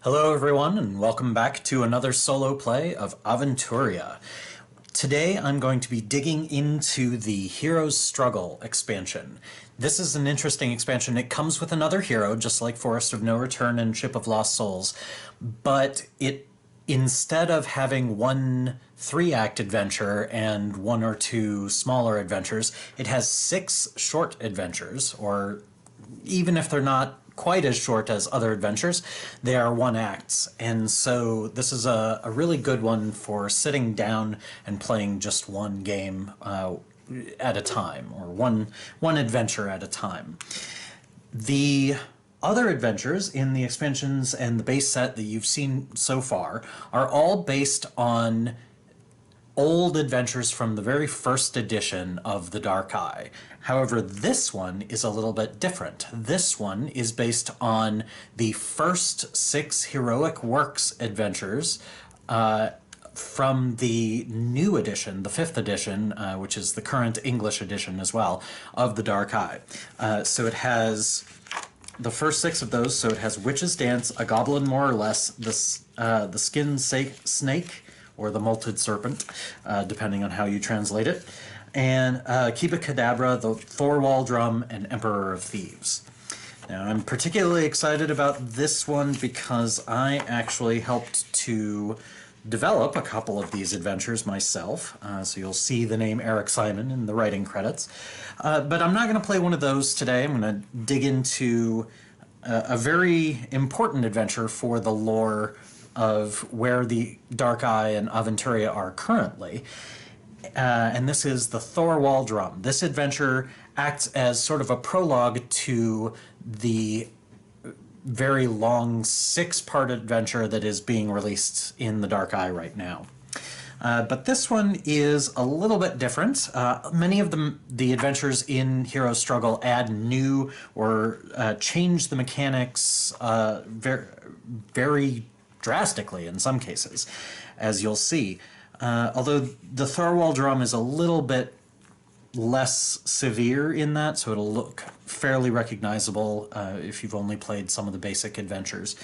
Hello everyone and welcome back to another solo play of Aventuria. Today I'm going to be digging into the Hero's Struggle expansion. This is an interesting expansion. It comes with another hero, just like Forest of No Return and Ship of Lost Souls, but instead of having one 3-act adventure and 1 or 2 smaller adventures, it has 6 short adventures, or even if they're not quite as short as other adventures, they are 1 acts. And so this is a really good one for sitting down and playing just one game at a time, or one adventure at a time. The other adventures in the expansions and the base set that you've seen so far are all based on old adventures from the very first edition of the Dark Eye. However, this one is a little bit different. This one is based on the first 6 Heroic Works adventures from the new edition, the 5th edition, which is the current English edition as well, of the Dark Eye. So it has the first 6 of those. So it has Witch's Dance, A Goblin More or Less, the Skin Snake, or the Molted Serpent, depending on how you translate it, and Keepa Cadabra, the Thorwal Drum, and Emperor of Thieves. Now, I'm particularly excited about this one because I actually helped to develop a couple of these adventures myself, so you'll see the name Eric Simon in the writing credits. But I'm not going to play one of those today. I'm going to dig into a very important adventure for the lore of where the Dark Eye and Aventuria are currently. And this is the Thorwal Drum. This adventure acts as sort of a prologue to the very long 6-part adventure that is being released in the Dark Eye right now. But this one is a little bit different. Many of the adventures in Hero's Struggle add new or change the mechanics very drastically in some cases, as you'll see. Although the Thorwal Drum is a little bit less severe in that, so it'll look fairly recognizable if you've only played some of the basic adventures.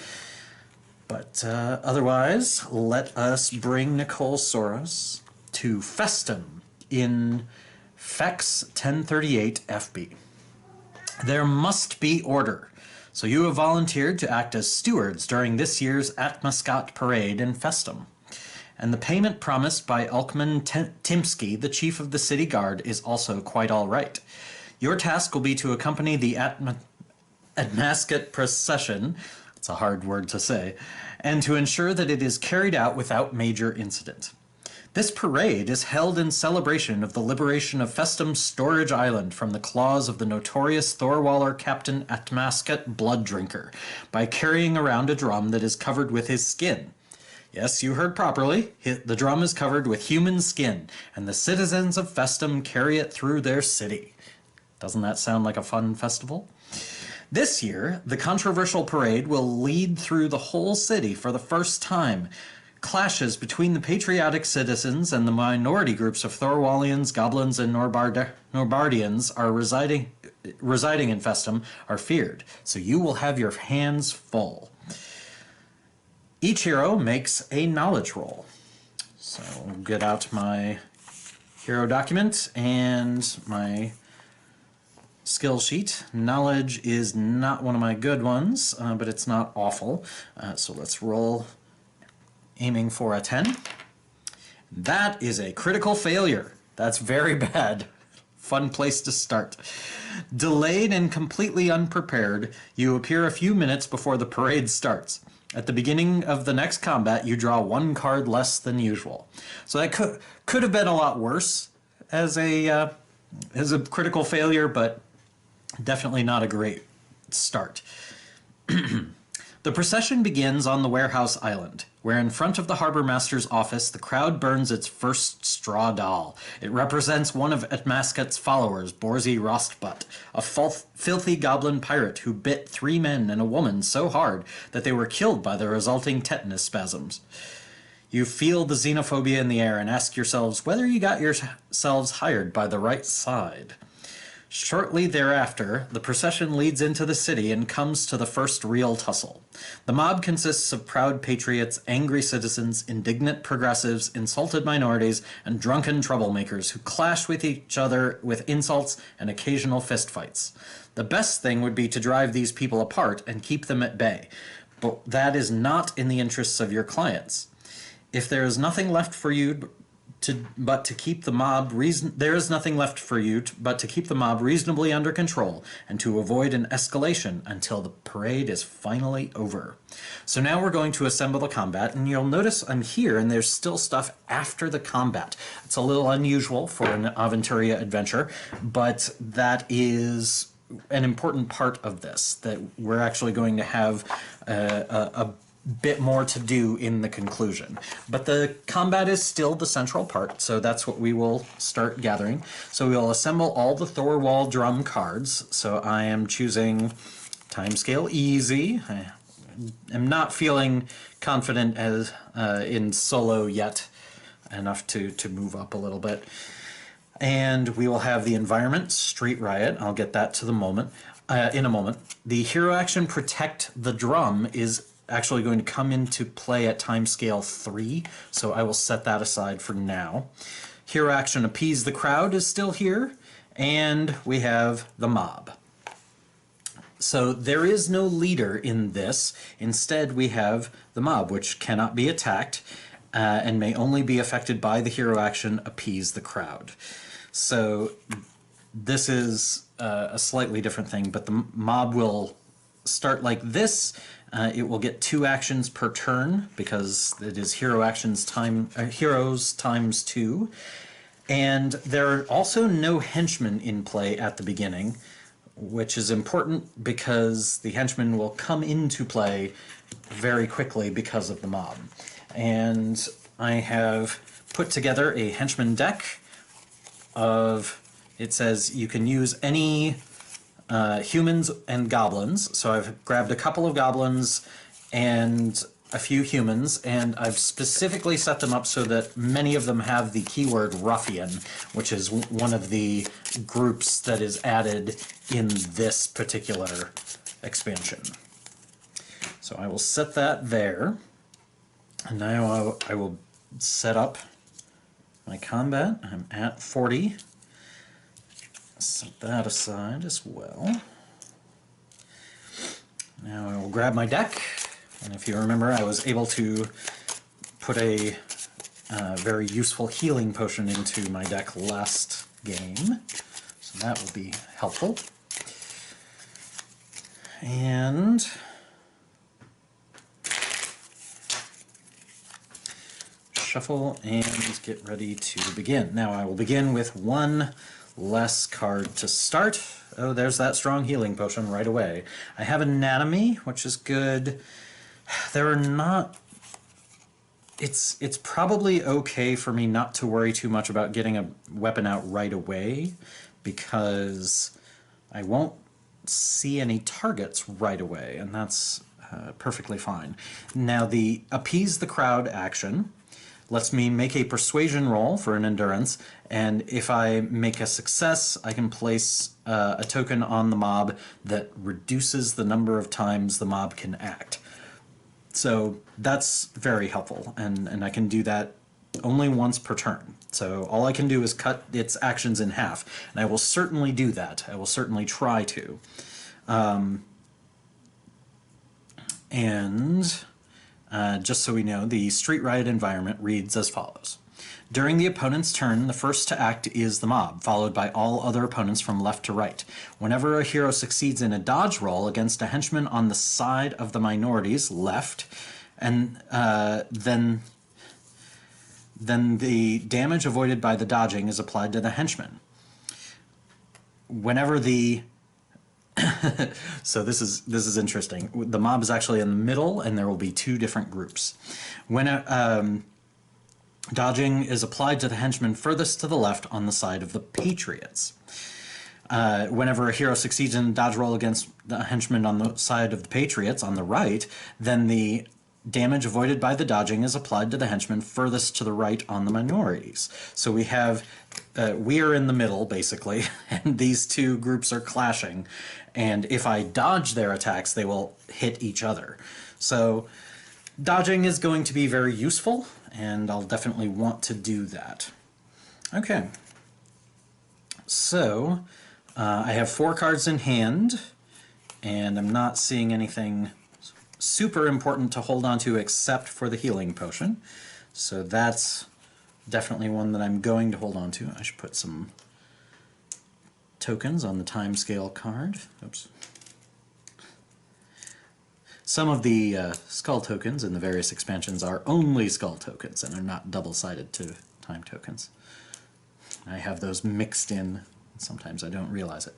But otherwise, let us bring Nicole Soros to Festum in Fex 1038 FB. There must be order. So you have volunteered to act as stewards during this year's Atmascat parade in Festum. And the payment promised by Elkman Timsky, the chief of the city guard, is also quite all right. Your task will be to accompany the Atmascat procession, it's a hard word to say, and to ensure that it is carried out without major incident. This parade is held in celebration of the liberation of Festum's Storage Island from the claws of the notorious Thorwaller Captain Atmascat Blooddrinker by carrying around a drum that is covered with his skin. Yes, you heard properly. The drum is covered with human skin, and the citizens of Festum carry it through their city. Doesn't that sound like a fun festival? This year, the controversial parade will lead through the whole city for the first time. Clashes between the patriotic citizens and the minority groups of Thorwallians, Goblins, and Norbardians are residing in Festum are feared, so you will have your hands full. Each hero makes a knowledge roll. So I'll get out my hero document and my skill sheet. Knowledge is not one of my good ones, but it's not awful. So let's roll, aiming for a 10. That is a critical failure. That's very bad. Fun place to start. Delayed and completely unprepared, you appear a few minutes before the parade starts. At the beginning of the next combat, you draw 1 card less than usual. So that could have been a lot worse as a critical failure, but definitely not a great start. The procession begins on the warehouse island, where in front of the harbor master's office the crowd burns its first straw doll. It represents one of Atmascat's followers, Borzy Rostbutt, a filthy goblin pirate who bit 3 men and a woman so hard that they were killed by the resulting tetanus spasms. You feel the xenophobia in the air and ask yourselves whether you got yourselves hired by the right side. Shortly thereafter, the procession leads into the city and comes to the first real tussle. The mob consists of proud patriots, angry citizens, indignant progressives, insulted minorities, and drunken troublemakers who clash with each other with insults and occasional fistfights. The best thing would be to drive these people apart and keep them at bay, but that is not in the interests of your clients. If there is nothing left for you but to keep the mob reasonably under control and to avoid an escalation until the parade is finally over. So now we're going to assemble the combat, and you'll notice I'm here and there's still stuff after the combat. It's a little unusual for an Aventuria adventure, but that is an important part of this, that we're actually going to have a bit more to do in the conclusion. But the combat is still the central part, so that's what we will start gathering. So we will assemble all the Thorwal Drum cards. So I am choosing timescale easy. I am not feeling confident as in solo yet enough to move up a little bit. And we will have the environment, Street Riot. I'll get that to the moment in a moment. The hero action Protect the Drum is actually going to come into play at timescale 3, so I will set that aside for now. Hero action Appease the Crowd is still here, and we have the mob. So there is no leader in this. Instead, we have the mob, which cannot be attacked and may only be affected by the hero action Appease the Crowd. So this is a slightly different thing, but the mob will start like this. It will get 2 actions per turn because it is heroes times 2. And there are also no henchmen in play at the beginning, which is important because the henchmen will come into play very quickly because of the mob. And I have put together a henchman deck of, it says you can use any humans and goblins. So I've grabbed a couple of goblins and a few humans, and I've specifically set them up so that many of them have the keyword ruffian, which is one of the groups that is added in this particular expansion. So I will set that there, and now I will set up my combat. I'm at 40. Set that aside as well. Now I will grab my deck, and if you remember, I was able to put a very useful healing potion into my deck last game, so that will be helpful. And shuffle and get ready to begin. Now I will begin with 1 less card to start. Oh, there's that strong healing potion right away. I have Anatomy, which is good. There are not... It's probably okay for me not to worry too much about getting a weapon out right away, because I won't see any targets right away, and that's perfectly fine. Now, the Appease the Crowd action lets me make a persuasion roll for an endurance, and if I make a success, I can place a token on the mob that reduces the number of times the mob can act. So that's very helpful, and I can do that only once per turn. So all I can do is cut its actions in half, and I will certainly do that. I will certainly try to. Just so we know, the Street Riot environment reads as follows. During the opponent's turn, the first to act is the mob, followed by all other opponents from left to right. Whenever a hero succeeds in a dodge roll against a henchman on the side of the minorities, left, and then the damage avoided by the dodging is applied to the henchman. Whenever the so this is interesting. The mob is actually in the middle, and there will be 2 different groups. When dodging is applied to the henchman furthest to the left on the side of the patriots. Whenever a hero succeeds in a dodge roll against the henchman on the side of the patriots on the right, then the damage avoided by the dodging is applied to the henchmen furthest to the right on the minorities. So we have, we are in the middle, basically, and these two groups are clashing. And if I dodge their attacks, they will hit each other. So dodging is going to be very useful, and I'll definitely want to do that. Okay. So I have 4 cards in hand, and I'm not seeing anything super important to hold on to except for the healing potion. So that's definitely one that I'm going to hold on to. I should put some tokens on the timescale card. Oops. Some of the skull tokens in the various expansions are only skull tokens and are not double-sided to time tokens. I have those mixed in. Sometimes I don't realize it.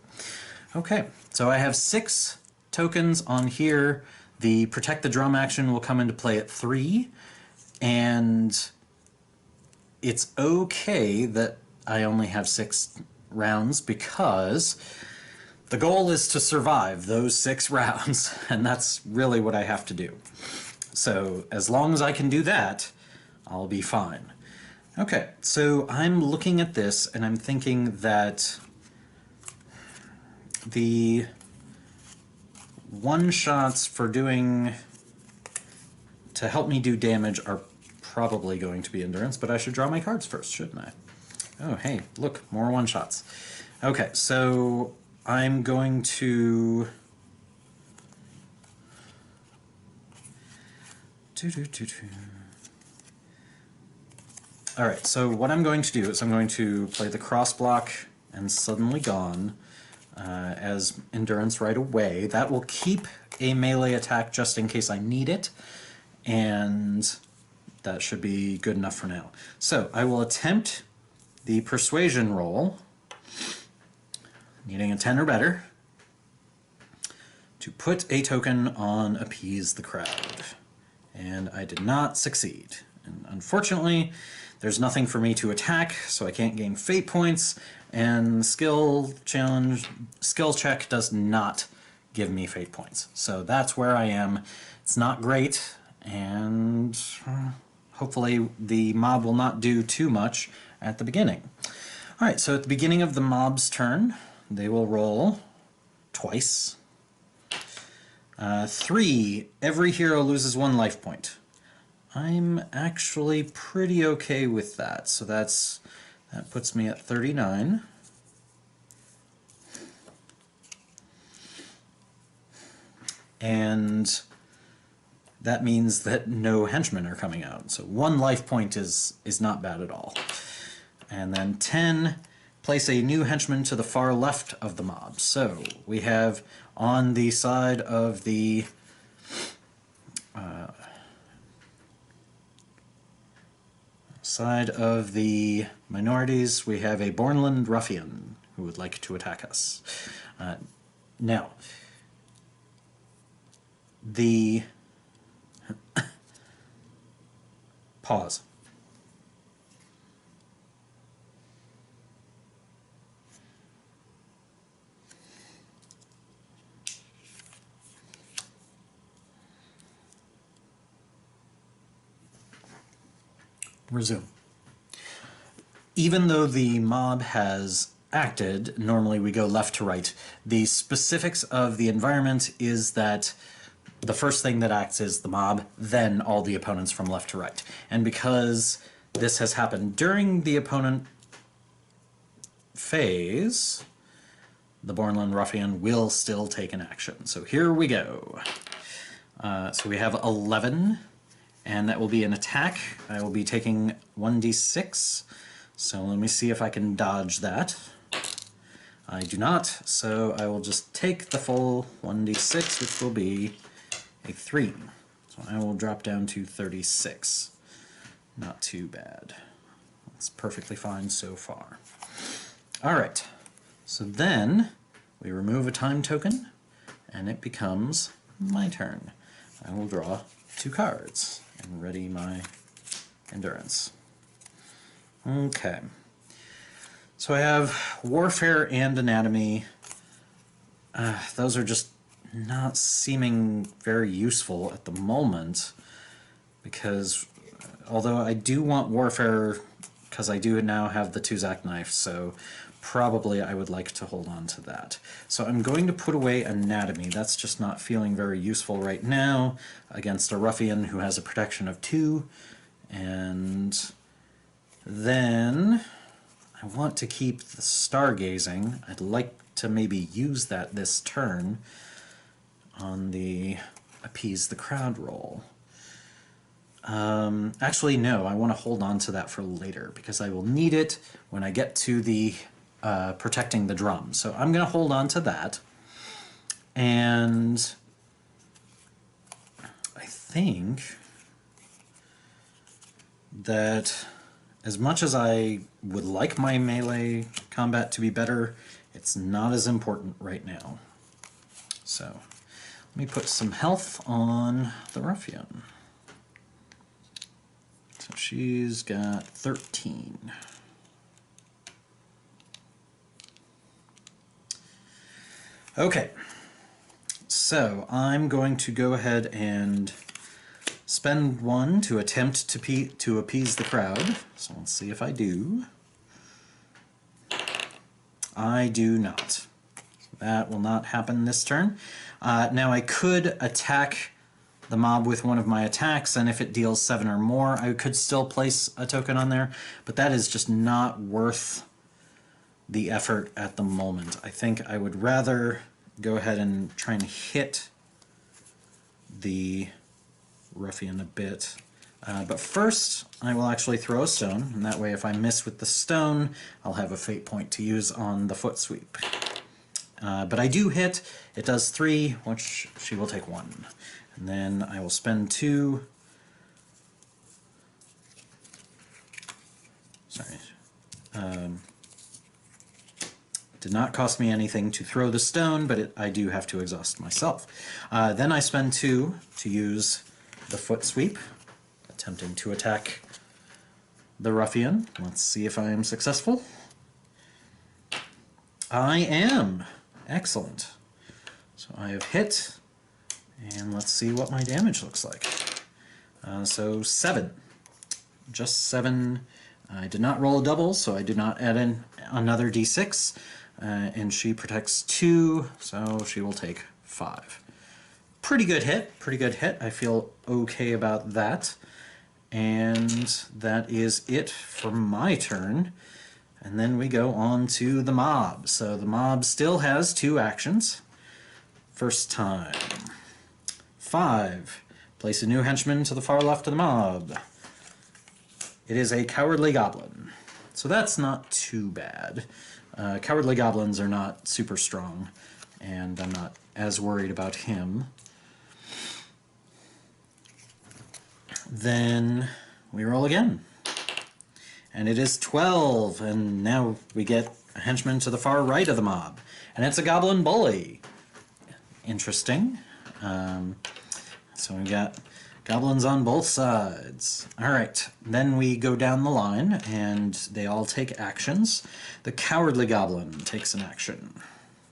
Okay, so I have 6 tokens on here. The Protect the Drum action will come into play at 3, and it's okay that I only have 6 rounds because the goal is to survive those 6 rounds, and that's really what I have to do. So as long as I can do that, I'll be fine. Okay, so I'm looking at this and I'm thinking that the one-shots for doing, to help me do damage, are probably going to be endurance, but I should draw my cards first, shouldn't I? Oh, hey, look, more one-shots. Okay, so I'm going to Alright, so what I'm going to do is I'm going to play the cross block and Suddenly Gone as endurance right away. That will keep a melee attack just in case I need it, and that should be good enough for now. So I will attempt the persuasion roll, needing a 10 or better, to put a token on Appease the Crowd. And I did not succeed. And unfortunately, there's nothing for me to attack, so I can't gain fate points, and skill check does not give me fate points. So that's where I am. It's not great, and hopefully the mob will not do too much at the beginning. Alright, so at the beginning of the mob's turn, they will roll twice. 3, every hero loses 1 life point. I'm actually pretty okay with that, so that puts me at 39. And that means that no henchmen are coming out, so 1 life point is not bad at all. And then 10, place a new henchman to the far left of the mob. So we have on the side of the minorities, we have a Bornland ruffian who would like to attack us. Now, the pause. Resume. Even though the mob has acted, normally we go left to right. The specifics of the environment is that the first thing that acts is the mob, then all the opponents from left to right. And because this has happened during the opponent phase, the Bornland Ruffian will still take an action. So here we go. So we have 11. And that will be an attack. I will be taking 1d6. So let me see if I can dodge that. I do not, so I will just take the full 1d6, which will be a 3. So I will drop down to 36. Not too bad. That's perfectly fine so far. Alright, so then we remove a time token, and it becomes my turn. I will draw 2 cards and ready my endurance. Okay. So I have Warfare and Anatomy. Those are just not seeming very useful at the moment. because although I do want Warfare, because I do now have the Tuzak knife, so probably I would like to hold on to that. So I'm going to put away Anatomy. That's just not feeling very useful right now against a Ruffian who has a protection of 2. And then I want to keep the Stargazing. I'd like to maybe use that this turn on the Appease the Crowd roll. Actually, no, I want to hold on to that for later because I will need it when I get to the protecting the drum. So I'm going to hold on to that. And I think that as much as I would like my melee combat to be better, it's not as important right now. So let me put some health on the Ruffian. So she's got 13. Okay, so I'm going to go ahead and spend 1 to attempt to appease the crowd. So let's see if I do. I do not. That will not happen this turn. Now I could attack the mob with one of my attacks, and if it deals 7 or more, I could still place a token on there, but that is just not worth the effort at the moment. I think I would rather go ahead and try and hit the Ruffian a bit. But first, I will actually throw a stone, and that way if I miss with the stone, I'll have a fate point to use on the foot sweep. But I do hit. It does 3, which she will take 1. And then I will spend 2. Sorry. Did not cost me anything to throw the stone, but I do have to exhaust myself. Then I spend 2 to use the foot sweep, attempting to attack the Ruffian. Let's see if I am successful. I am! Excellent. So I have hit, and let's see what my damage looks like. So 7. Just 7. I did not roll a double, so I did not add in another d6. And she protects 2, so she will take 5. Pretty good hit, pretty good hit. I feel okay about that. And that is it for my turn. And then we go on to the mob. So the mob still has 2 actions. First time. 5. Place a new henchman to the far left of the mob. It is a Cowardly Goblin. So that's not too bad. Cowardly Goblins are not super strong, and I'm not as worried about him. Then we roll again. And it is 12, and now we get a henchman to the far right of the mob. And it's a Goblin Bully. Interesting. So we got goblins on both sides. Alright, then we go down the line, and they all take actions. The Cowardly Goblin takes an action.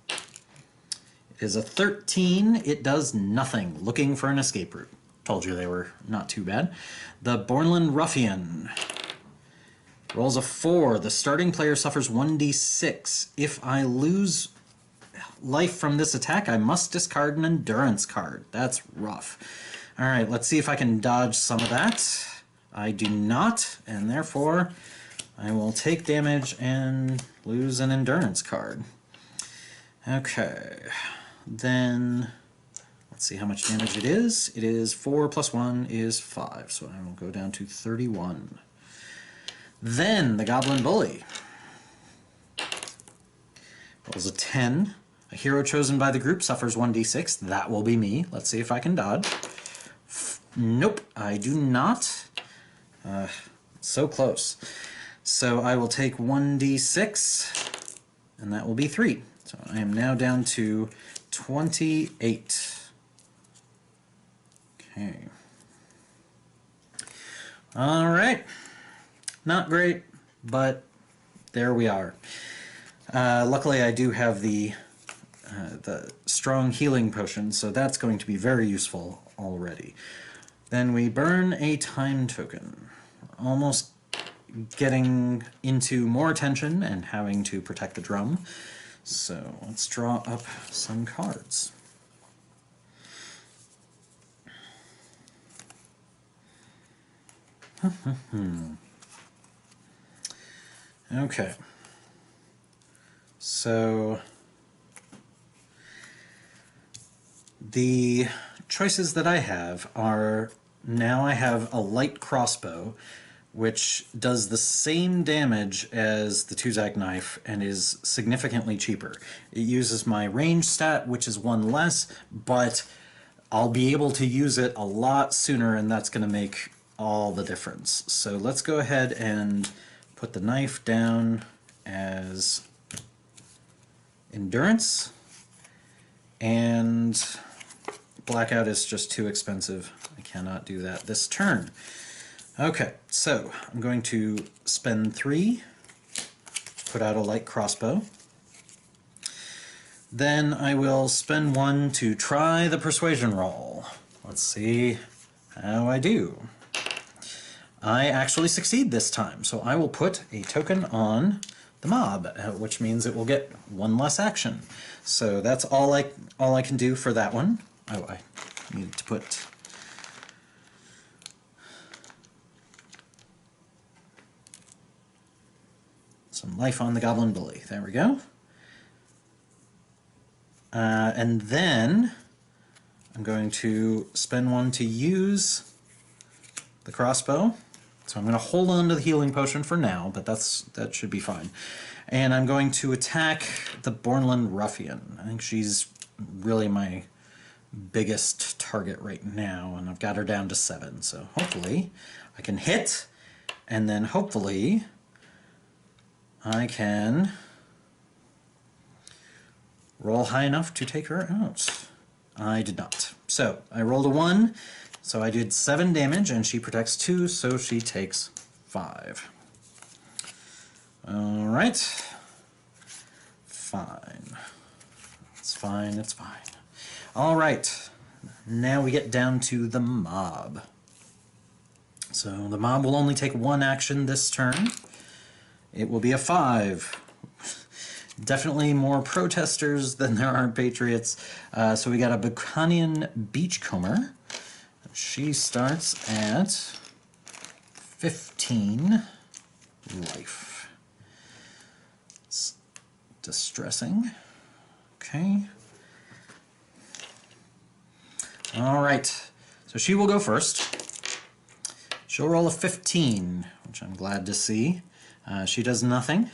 It is a 13. It does nothing. Looking for an escape route. Told you they were not too bad. The Bornland Ruffian rolls a 4. The starting player suffers 1d6. If I lose life from this attack, I must discard an endurance card. That's rough. Alright, let's see if I can dodge some of that. I do not, and therefore I will take damage and lose an endurance card. Okay, then let's see how much damage it is. It is 4 plus 1 is 5, so I will go down to 31. Then the Goblin Bully rolls a 10. A hero chosen by the group suffers 1d6. That will be me. Let's see if I can dodge. Nope, I do not. So close. So I will take 1d6, and that will be 3. So I am now down to 28. Okay. Alright. Not great, but there we are. Luckily I do have the strong healing potion, so that's going to be very useful already. Then we burn a time token. We're almost getting into more attention and having to protect the drum. So let's draw up some cards. Okay. So the choices that I have are, now I have a light crossbow, which does the same damage as the two-zack knife and is significantly cheaper. It uses my range stat, which is one less, but I'll be able to use it a lot sooner, and that's going to make all the difference. So let's go ahead and put the knife down as endurance, and blackout is just too expensive. I cannot do that this turn. Okay, so I'm going to spend 3, put out a light crossbow. Then I will spend 1 to try the persuasion roll. Let's see how I do. I actually succeed this time, so I will put a token on the mob, which means it will get 1 less action. So that's all I can do for that one. Oh, I needed to put some life on the Goblin Bully. There we go. And then I'm going to spend 1 to use the crossbow. So I'm going to hold on to the healing potion for now, but that should be fine. And I'm going to attack the Bornland Ruffian. I think she's really my biggest target right now, and I've got her down to 7. So hopefully I can hit, and then hopefully I can roll high enough to take her out. I did not. So I rolled a 1, so I did 7 damage, and she protects 2, so she takes 5. Alright. Fine. It's fine, it's fine. Alright. Now we get down to the mob. So the mob will only take 1 action this turn. It will be a 5. Definitely more protesters than there are patriots. So we got a Baconian Beachcomber. She starts at 15 life. It's distressing. Okay. Alright. So she will go first. She'll roll a 15, which I'm glad to see. She does nothing.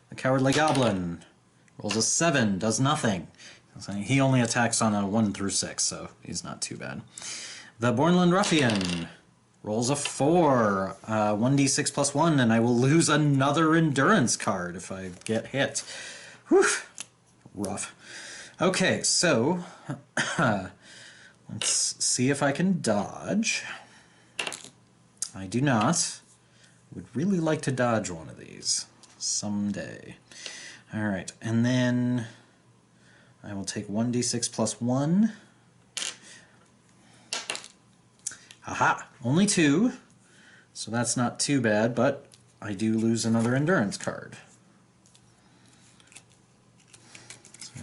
The Cowardly Goblin rolls a 7, does nothing. He only attacks on a 1 through 6, so he's not too bad. The Bornland Ruffian rolls a 4, 1d6 plus 1, and I will lose another endurance card if I get hit. Whew, rough. Okay, so let's see if I can dodge. I do not. Would really like to dodge one of these someday. Alright, and then I will take 1d6 plus 1. Haha! Only 2, so that's not too bad, but I do lose another endurance card. So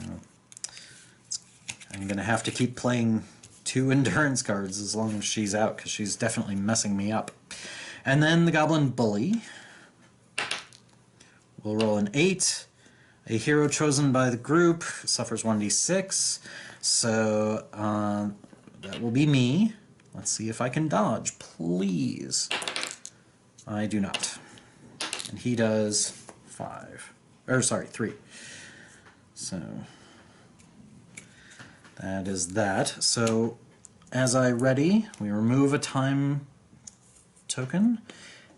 I'm going to have to keep playing 2 endurance cards as long as she's out, because she's definitely messing me up. And then the Goblin Bully will roll an 8. A hero chosen by the group suffers 1d6, so that will be me. Let's see if I can dodge, please. I do not. And he does 5. Or, sorry, 3. So that is that. So as I ready, we remove a time token.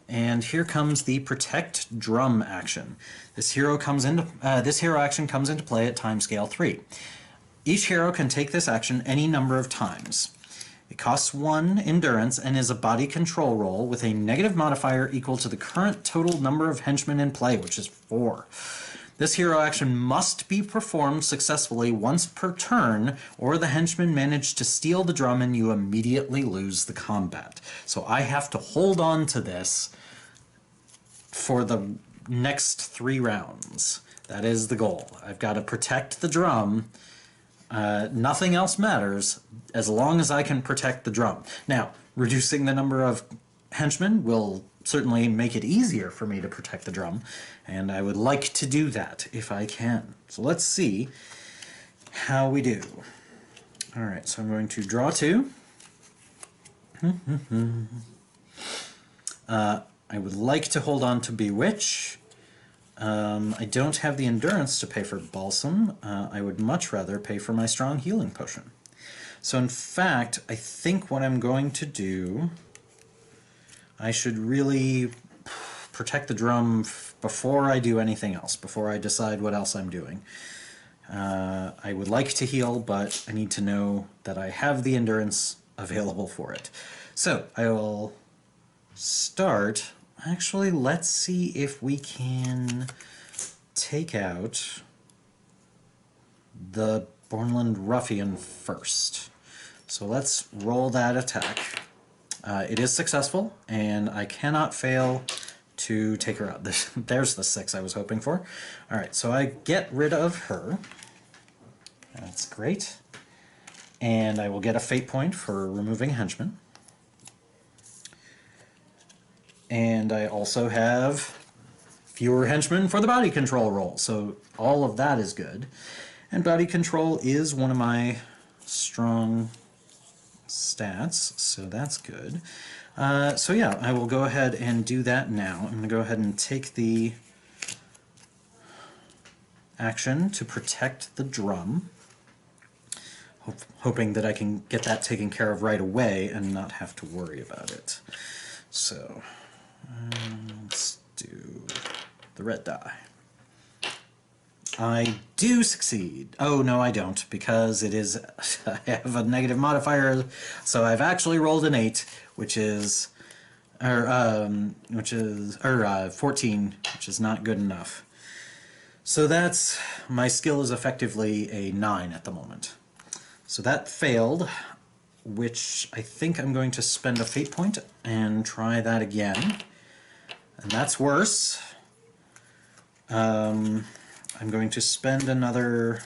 And here comes the Protect Drum action. This hero action comes into play at timescale 3. Each hero can take this action any number of times. It costs 1 endurance and is a body control roll with a negative modifier equal to the current total number of henchmen in play, which is 4. This hero action must be performed successfully once per turn, or the henchman managed to steal the drum and you immediately lose the combat. So I have to hold on to this for the next 3 rounds. That is the goal. I've got to protect the drum. Nothing else matters as long as I can protect the drum. Now, reducing the number of henchmen will certainly make it easier for me to protect the drum, and I would like to do that if I can. So let's see how we do. Alright, so I'm going to draw 2. I would like to hold on to Bewitch. I don't have the endurance to pay for Balsam. I would much rather pay for my strong healing potion. So in fact, I think what I'm going to do, I should really protect the drum before I do anything else, before I decide what else I'm doing. I would like to heal, but I need to know that I have the endurance available for it. So I will start. Actually, let's see if we can take out the Bornland Ruffian first. So let's roll that attack. It is successful, and I cannot fail to take her out. There's the 6 I was hoping for. Alright, so I get rid of her. That's great. And I will get a fate point for removing henchmen. And I also have fewer henchmen for the body control roll, so all of that is good. And body control is one of my strong stats, so that's good. So yeah, I will go ahead and do that now. I'm going to go ahead and take the action to protect the drum, hoping that I can get that taken care of right away and not have to worry about it. So let's do the red die. I do succeed. Oh, no, I don't, because it is, I have a negative modifier, so I've actually rolled an 8, which is 14, which is not good enough. So that's, my skill is effectively a 9 at the moment. So that failed, which I think I'm going to spend a fate point and try that again. And that's worse. I'm going to spend another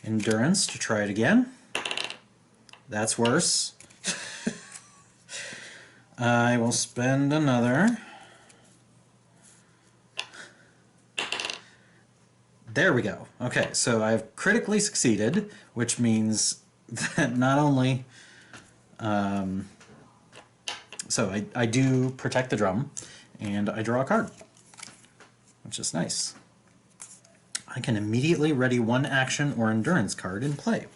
endurance to try it again. That's worse. I will spend another. There we go. Okay, so I've critically succeeded, which means that not only... so I do protect the drum, and I draw a card, which is nice. I can immediately ready 1 action or endurance card in play.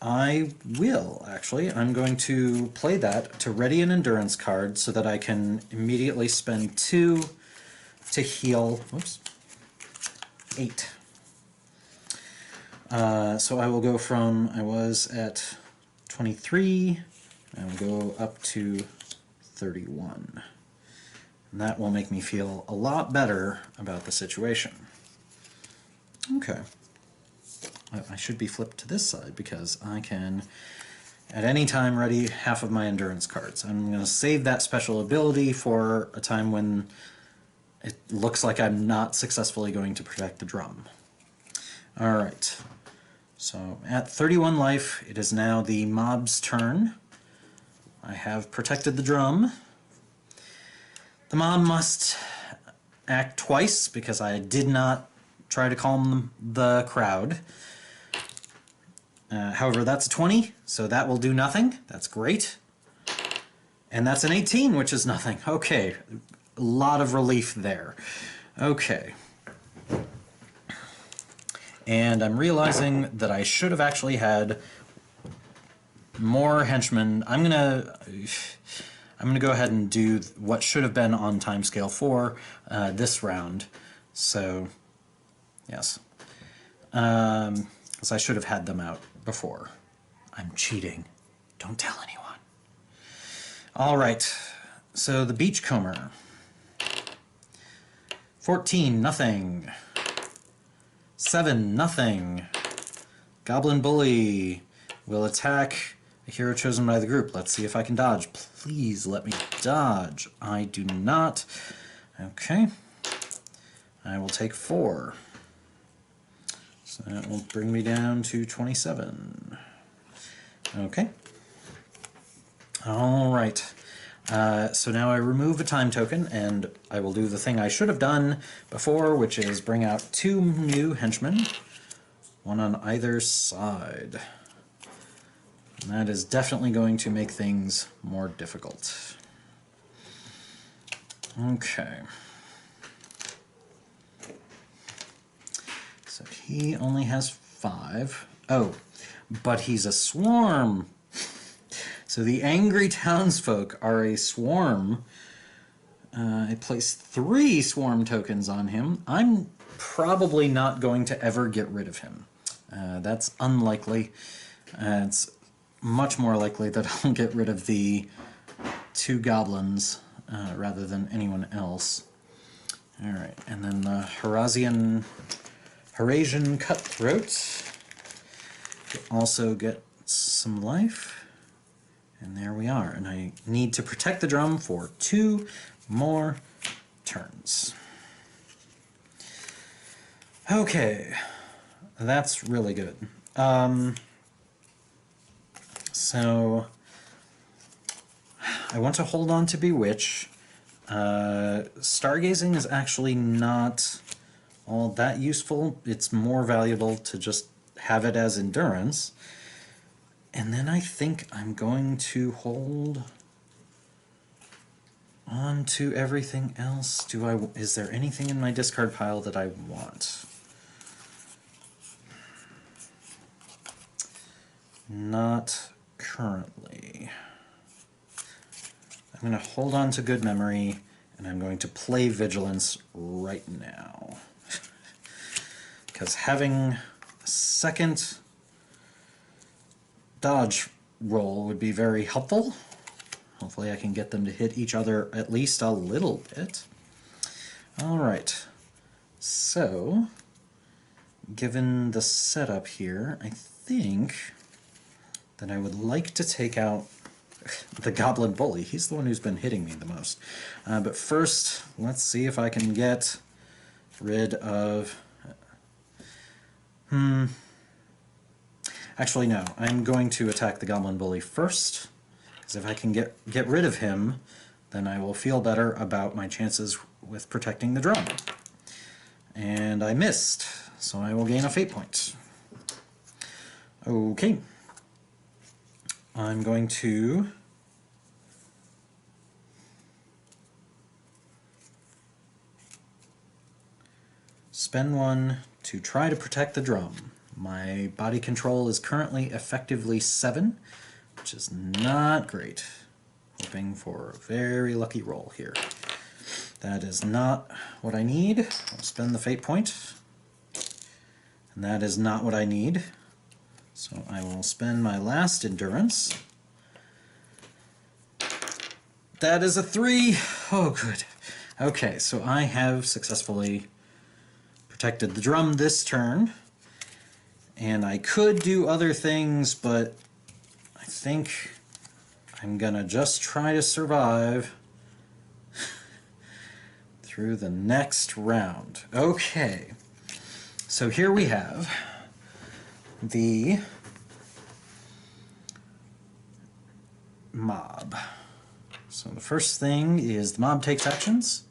I will, actually. I'm going to play that to ready an endurance card so that I can immediately spend 2 to heal, whoops, 8. So I will go from, I was at 23, I will go up to 31. And that will make me feel a lot better about the situation. Okay. I should be flipped to this side because I can at any time ready half of my endurance cards. I'm going to save that special ability for a time when it looks like I'm not successfully going to protect the drum. Alright, so at 31 life, it is now the mob's turn. I have protected the drum. The mob must act twice because I did not try to calm the crowd. However, that's a 20, so that will do nothing. That's great. And that's an 18, which is nothing. Okay, a lot of relief there. Okay. And I'm realizing that I should have actually had more henchmen. I'm gonna go ahead and do what should have been on timescale 4 this round. So, yes. Because I should have had them out before. I'm cheating. Don't tell anyone. Alright, so the Beachcomber. 14, nothing. 7, nothing. Goblin Bully will attack a hero chosen by the group. Let's see if I can dodge. Please let me dodge. I do not. Okay. I will take 4. So that will bring me down to 27. Okay. Alright. So now I remove a time token, and I will do the thing I should have done before, which is bring out 2 new henchmen, one on either side. And that is definitely going to make things more difficult. Okay. So he only has 5. Oh, but he's a swarm! So the angry townsfolk are a swarm. I placed 3 swarm tokens on him. I'm probably not going to ever get rid of him. That's unlikely. It's much more likely that I'll get rid of the 2 goblins rather than anyone else. Alright, and then the Harasian Cutthroat also get some life. And there we are. And I need to protect the drum for 2 more turns. Okay, that's really good. So I want to hold on to Bewitch. Stargazing is actually not all that useful. It's more valuable to just have it as endurance. And then I think I'm going to hold on to everything else. Is there anything in my discard pile that I want? Not currently. I'm going to hold on to Good Memory, and I'm going to play Vigilance right now. Because having a second dodge roll would be very helpful. Hopefully I can get them to hit each other at least a little bit. Alright, so given the setup here, I think that I would like to take out the Goblin Bully. He's the one who's been hitting me the most. But first, let's see if I can get rid of... Actually, no. I'm going to attack the Goblin Bully first, because if I can get rid of him, then I will feel better about my chances with protecting the drum. And I missed, so I will gain a fate point. Okay. I'm going to spend 1 to try to protect the drum. My body control is currently effectively 7, which is not great. Hoping for a very lucky roll here. That is not what I need. I'll spend the fate point. And that is not what I need. So I will spend my last endurance. That is a 3. Oh, good. Okay, so I have successfully protected the drum this turn. And I could do other things, but I think I'm gonna just try to survive through the next round. Okay, so here we have the mob. So the first thing is the mob takes actions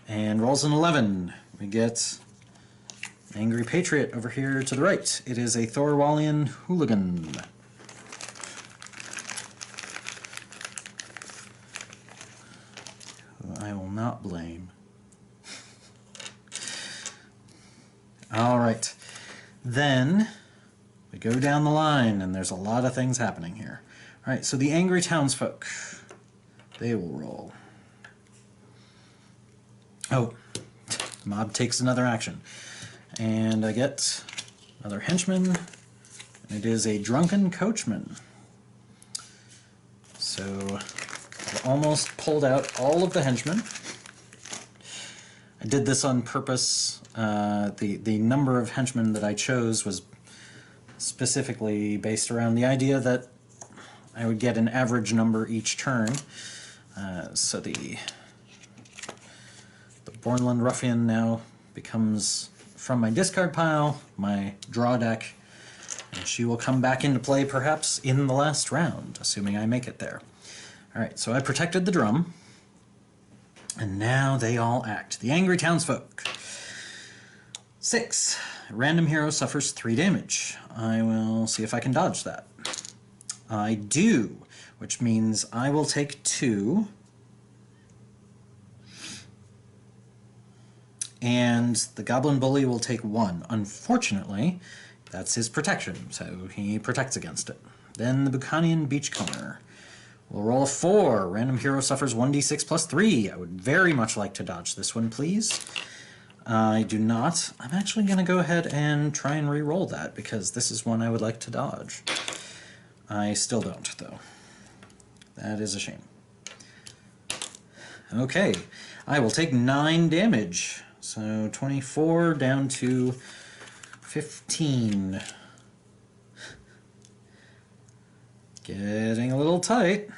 and rolls an 11. We get Angry Patriot over here to the right. It is a Thorwalian hooligan. Who I will not blame. Alright. Then we go down the line, and there's a lot of things happening here. Alright, so the Angry Townsfolk. They will roll. Oh, mob takes another action. And I get another henchman, and it is a drunken coachman. So I've almost pulled out all of the henchmen. I did this on purpose. The number of henchmen that I chose was specifically based around the idea that I would get an average number each turn. So the Bornland Ruffian now becomes, from my discard pile, my draw deck, and she will come back into play perhaps in the last round, assuming I make it there. Alright, so I protected the drum, and now they all act. The angry townsfolk. 6. Random hero suffers 3 damage. I will see if I can dodge that. I do, which means I will take 2. And the Goblin Bully will take 1. Unfortunately, that's his protection, so he protects against it. Then the Bucanian Beachcomber will roll a 4. Random hero suffers 1d6 plus 3. I would very much like to dodge this one, please. I do not. I'm actually going to go ahead and try and re-roll that, because this is one I would like to dodge. I still don't, though. That is a shame. Okay, I will take 9 damage. So 24 down to 15. Getting a little tight.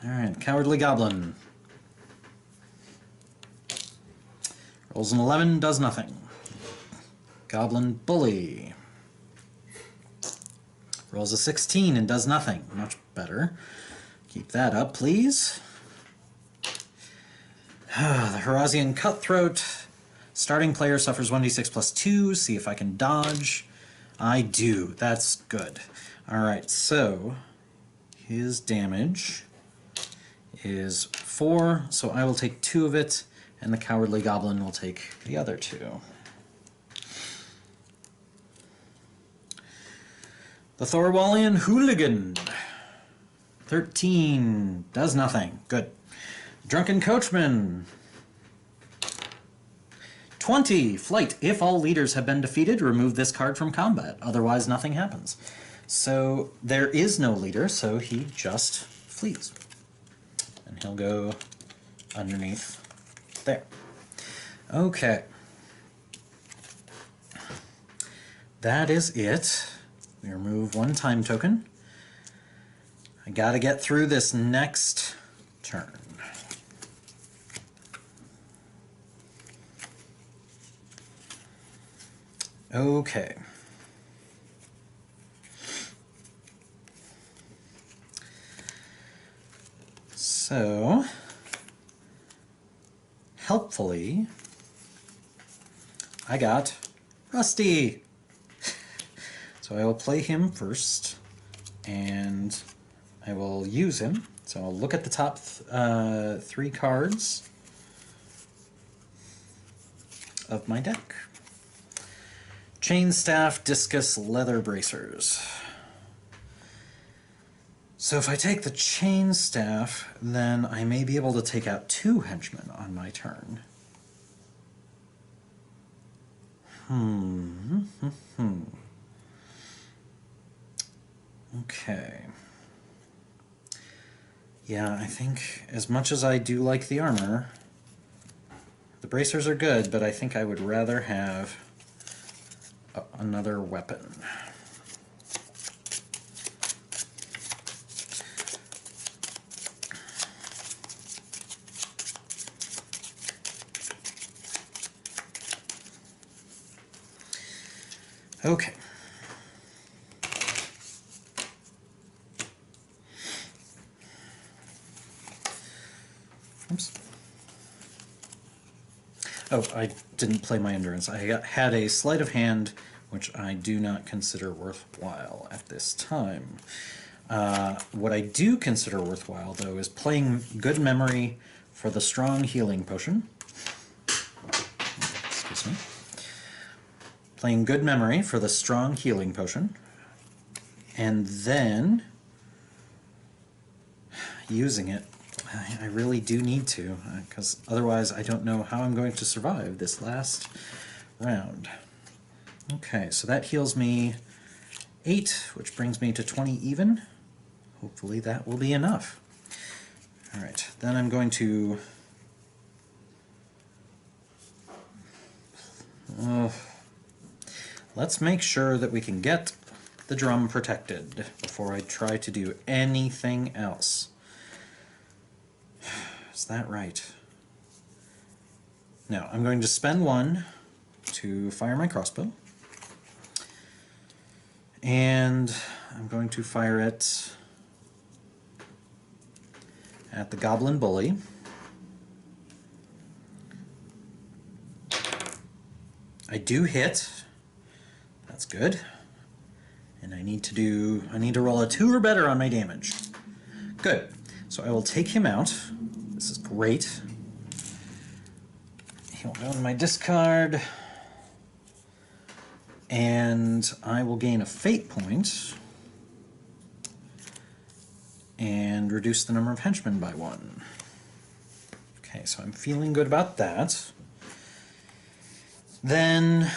Alright, Cowardly Goblin. Rolls an 11, does nothing. Goblin Bully. Rolls a 16 and does nothing. Much better. Keep that up, please. The Herasian Cutthroat. Starting player suffers 1d6 plus 2. See if I can dodge. I do. That's good. Alright, so his damage is 4, so I will take 2 of it, and the Cowardly Goblin will take the other 2. The Thorwalian Hooligan. 13. Does nothing. Good. Drunken Coachman. 20. Flight. If all leaders have been defeated, remove this card from combat. Otherwise, nothing happens. So there is no leader, so he just flees. And he'll go underneath there. Okay. That is it. We remove 1 time token. I gotta get through this next turn. Okay. So, helpfully, I got Rusty. So I will play him first, and I will use him. So I'll look at the top 3 cards of my deck. Chain Staff, Discus, Leather Bracers. So if I take the Chain Staff, then I may be able to take out 2 henchmen on my turn. Okay. Yeah, I think as much as I do like the armor, the bracers are good, but I think I would rather have another weapon. Okay. Oops. Oh, I didn't play my endurance. I had a sleight of hand, which I do not consider worthwhile at this time. What I do consider worthwhile, though, is playing Good Memory for the Strong Healing Potion. Excuse me. Playing Good Memory for the Strong Healing Potion. And then using it. I really do need to, because otherwise I don't know how I'm going to survive this last round. Okay, so that heals me 8, which brings me to 20 even. Hopefully that will be enough. Alright, then I'm going to Let's make sure that we can get the drum protected before I try to do anything else. Is that right? Now, I'm going to spend 1 to fire my crossbow. And I'm going to fire it at the Goblin Bully. I do hit. That's good. And I need to roll a 2 or better on my damage. Good. So I will take him out. This is great. He'll go in my discard. And I will gain a fate point and reduce the number of henchmen by 1. Okay, so I'm feeling good about that. Then,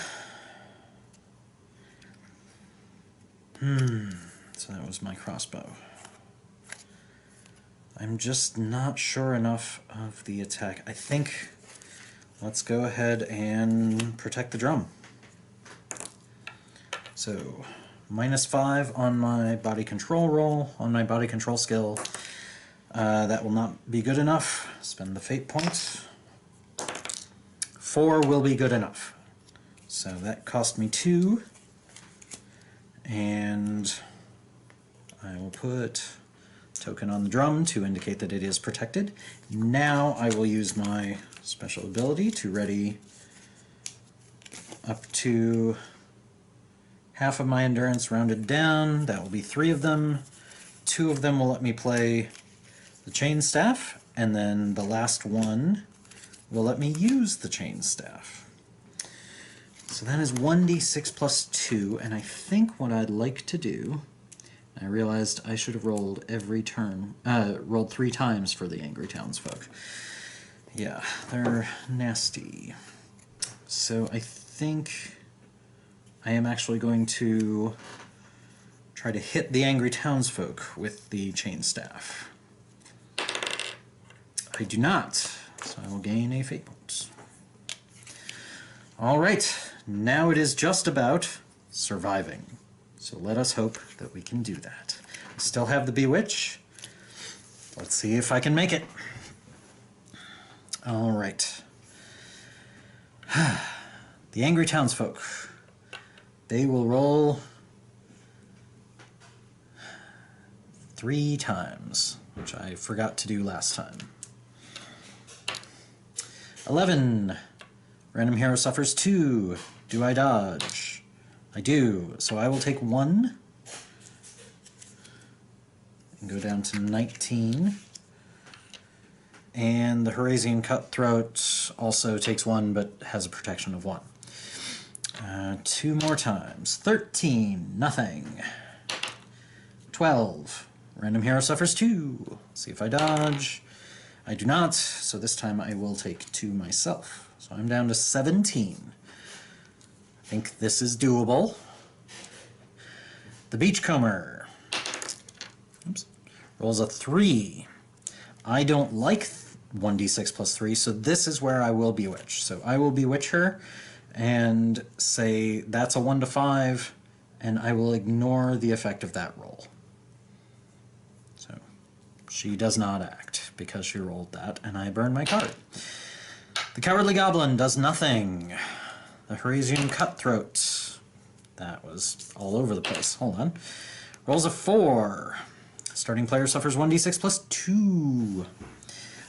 so that was my crossbow. I'm just not sure enough of the attack. I think let's go ahead and protect the drum. So, -5 on my body control roll, on my body control skill. That will not be good enough. Spend the fate point. 4 will be good enough. So that cost me 2. And I will put a token on the drum to indicate that it is protected. Now I will use my special ability to ready up to half of my endurance rounded down. That will be 3 of them. 2 of them will let me play the chain staff, and then the last one will let me use the chain staff. So that is 1d6 plus 2, and I think what I'd like to do, I realized I should have rolled every turn, rolled 3 times for the angry townsfolk. Yeah, they're nasty. So I think I am actually going to try to hit the angry townsfolk with the chain staff. I do not, so I will gain a fate point. Alright, now it is just about surviving. So let us hope that we can do that. I still have the Bewitch. Let's see if I can make it. Alright. The angry townsfolk. They will roll 3 times, which I forgot to do last time. 11. Random hero suffers 2. Do I dodge? I do. So I will take 1 and go down to 19. And the Horasian Cutthroat also takes 1 but has a protection of 1. 2 more times. 13. Nothing. 12. Random hero suffers 2. See if I dodge. I do not, so this time I will take 2 myself. So I'm down to 17. I think this is doable. The Beachcomber. Oops. Rolls a 3. I don't like 1d6 plus 3, so this is where I will Bewitch. So I will Bewitch her and say that's a 1 to 5, and I will ignore the effect of that roll. So she does not act because she rolled that, and I burn my card. The Cowardly Goblin does nothing. The Horasian Cutthroat. That was all over the place. Hold on. Rolls a 4. Starting player suffers 1d6 plus 2.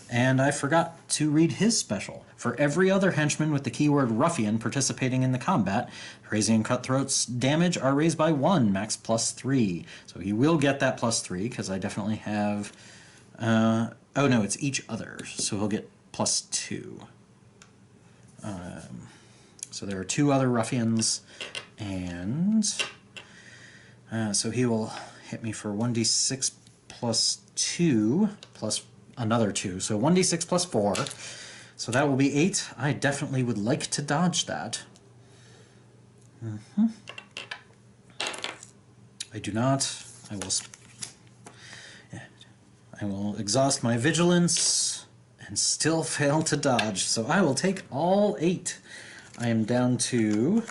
And I forgot to read his special. For every other henchman with the keyword Ruffian participating in the combat, Horasian Cutthroat's damage are raised by 1, max plus 3. So he will get that plus 3, because I definitely have... oh no, it's each other, so he'll get plus 2. So there are 2 other ruffians, and so he will hit me for 1d6 plus 2, plus another 2, so 1d6 plus 4, so that will be 8. I definitely would like to dodge that. I do not. I will exhaust my vigilance and still fail to dodge, so I will take all 8. I am down to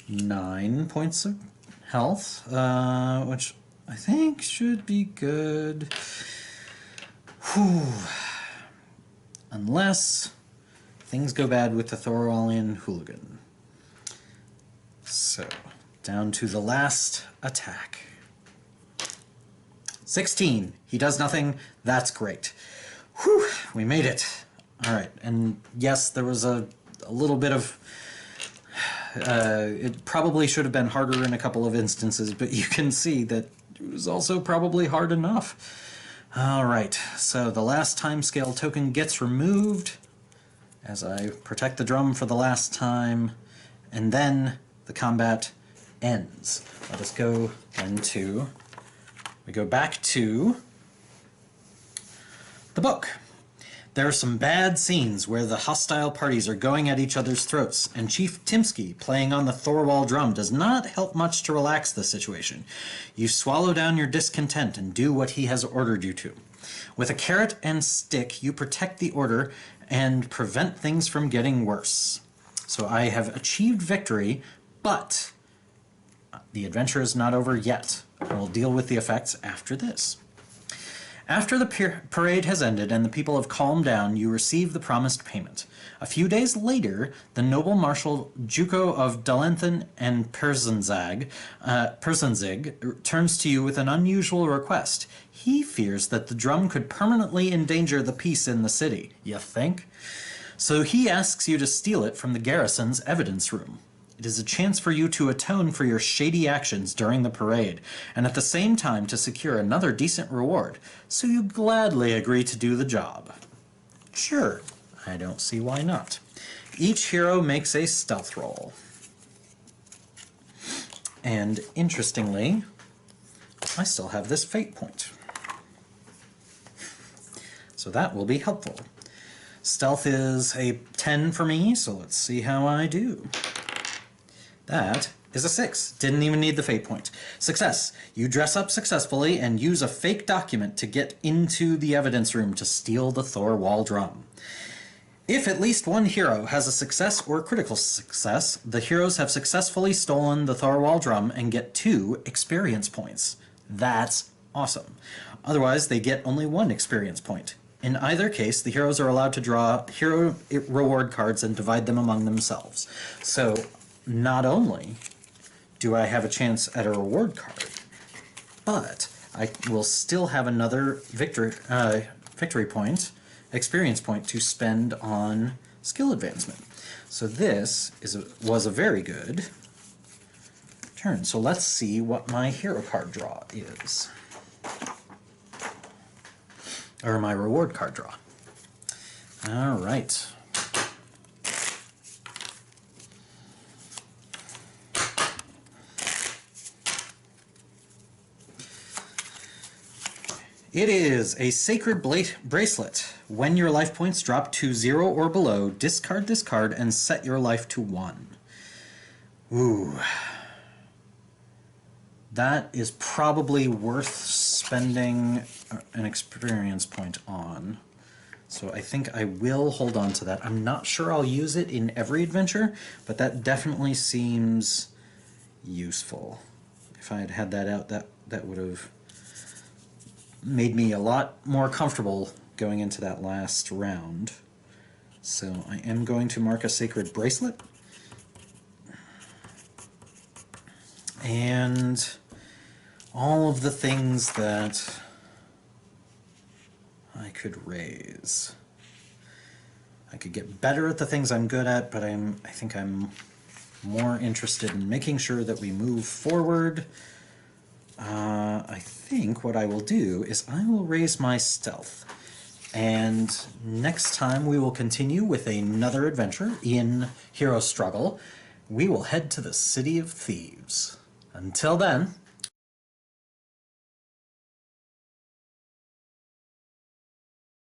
9 points of health, which I think should be good. Whew. Unless things go bad with the Thorwalian Hooligan. So, down to the last attack. 16. He does nothing. That's great. Whew, we made it. Alright, and yes, there was a little bit of... it probably should have been harder in a couple of instances, but you can see that it was also probably hard enough. Alright, so the last timescale token gets removed as I protect the drum for the last time, and then the combat ends. Let us go into... We go back to the book. There are some bad scenes where the hostile parties are going at each other's throats, and Chief Timsky, playing on the Thorwal Drum, does not help much to relax the situation. You swallow down your discontent and do what he has ordered you to. With a carrot and stick, you protect the order and prevent things from getting worse. So I have achieved victory, but the adventure is not over yet. I will deal with the effects after this. After the parade has ended and the people have calmed down, you receive the promised payment. A few days later, the noble Marshal Juko of Dalenthan and Persenzig turns to you with an unusual request. He fears that the drum could permanently endanger the peace in the city. You think? So he asks you to steal it from the garrison's evidence room. It is a chance for you to atone for your shady actions during the parade, and at the same time to secure another decent reward, so you gladly agree to do the job. Sure, I don't see why not. Each hero makes a stealth roll. And interestingly, I still have this fate point. So that will be helpful. Stealth is a 10 for me, so let's see how I do. That is a 6. Didn't even need the fate point. Success. You dress up successfully and use a fake document to get into the evidence room to steal the Thorwal Drum. If at least one hero has a success or critical success, the heroes have successfully stolen the Thorwal Drum and get 2 experience points. That's awesome. Otherwise, they get only 1 experience point. In either case, the heroes are allowed to draw hero reward cards and divide them among themselves. So, not only do I have a chance at a reward card, but I will still have another victory point, experience point, to spend on skill advancement. So this was a very good turn. So let's see what my hero card draw is. Or my reward card draw. All right. It is a sacred bracelet. When your life points drop to 0 or below, discard this card and set your life to 1. Ooh. That is probably worth spending an experience point on. So I think I will hold on to that. I'm not sure I'll use it in every adventure, but that definitely seems useful. If I had had that out, that would have made me a lot more comfortable going into that last round. So I am going to mark a sacred bracelet. And all of the things that I could raise. I could get better at the things I'm good at, but I think I'm more interested in making sure that we move forward. I think what I will do is I will raise my stealth. And next time we will continue with another adventure in Hero Struggle. We will head to the City of Thieves. Until then,